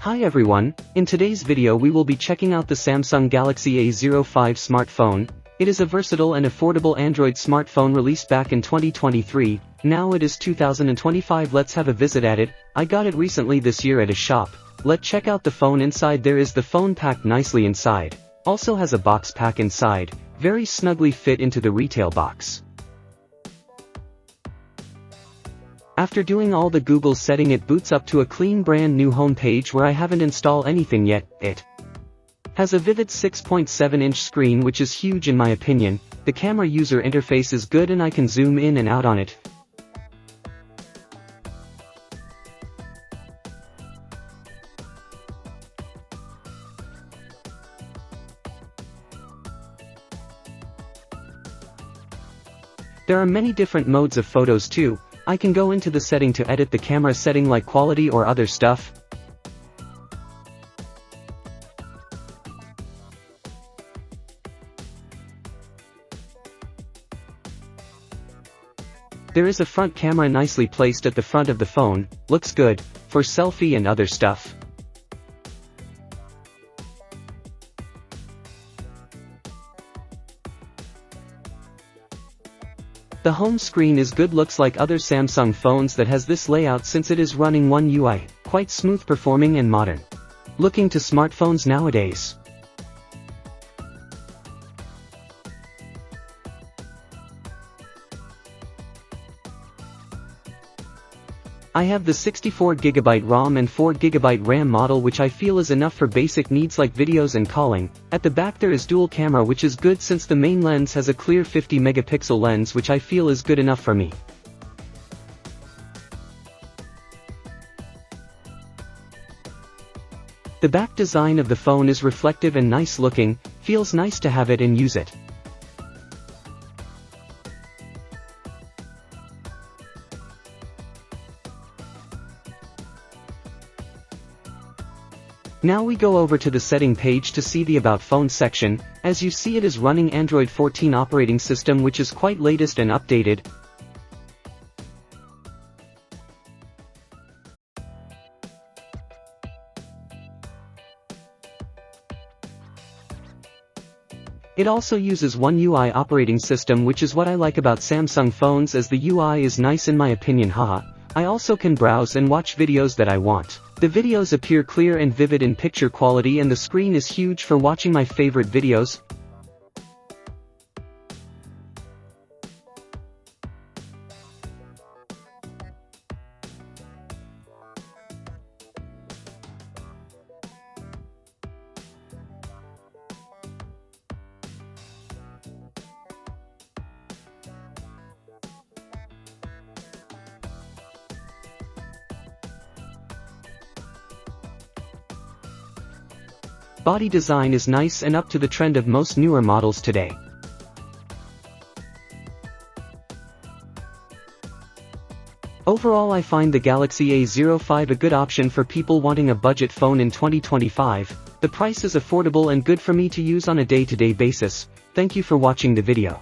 Hi everyone, in today's video we will be checking out the Samsung Galaxy A05 smartphone. It is a versatile and affordable Android smartphone released back in 2023, now it is 2025. Let's have a visit at it. I got it recently this year at a shop. Let's check out the phone inside. There is the phone packed nicely inside. Also has a box pack inside, very snugly fit into the retail box. After doing all the Google setting, it boots up to a clean brand new home page where I haven't installed anything yet. It has a vivid 6.7-inch screen which is huge in my opinion. The camera user interface is good and I can zoom in and out on it. There are many different modes of photos too. I can go into the setting to edit the camera setting like quality or other stuff. There is a front camera nicely placed at the front of the phone, looks good, for selfie and other stuff. The home screen is good, looks like other Samsung phones that has this layout since it is running One UI, quite smooth performing and modern. Looking to smartphones nowadays. I have the 64GB ROM and 4GB RAM model, which I feel is enough for basic needs like videos and calling. At the back there is dual camera, which is good since the main lens has a clear 50-megapixel lens, which I feel is good enough for me. The back design of the phone is reflective and nice looking, feels nice to have it and use it. Now we go over to the setting page to see the About Phone section. As you see, it is running Android 14 operating system, which is quite latest and updated. It also uses One UI operating system, which is what I like about Samsung phones, as the UI is nice in my opinion. Haha. I also can browse and watch videos that I want. The videos appear clear and vivid in picture quality, and the screen is huge for watching my favorite videos. Body design is nice and up to the trend of most newer models today. Overall, I find the Galaxy A05 a good option for people wanting a budget phone in 2025. The price is affordable and good for me to use on a day-to-day basis. Thank you for watching the video.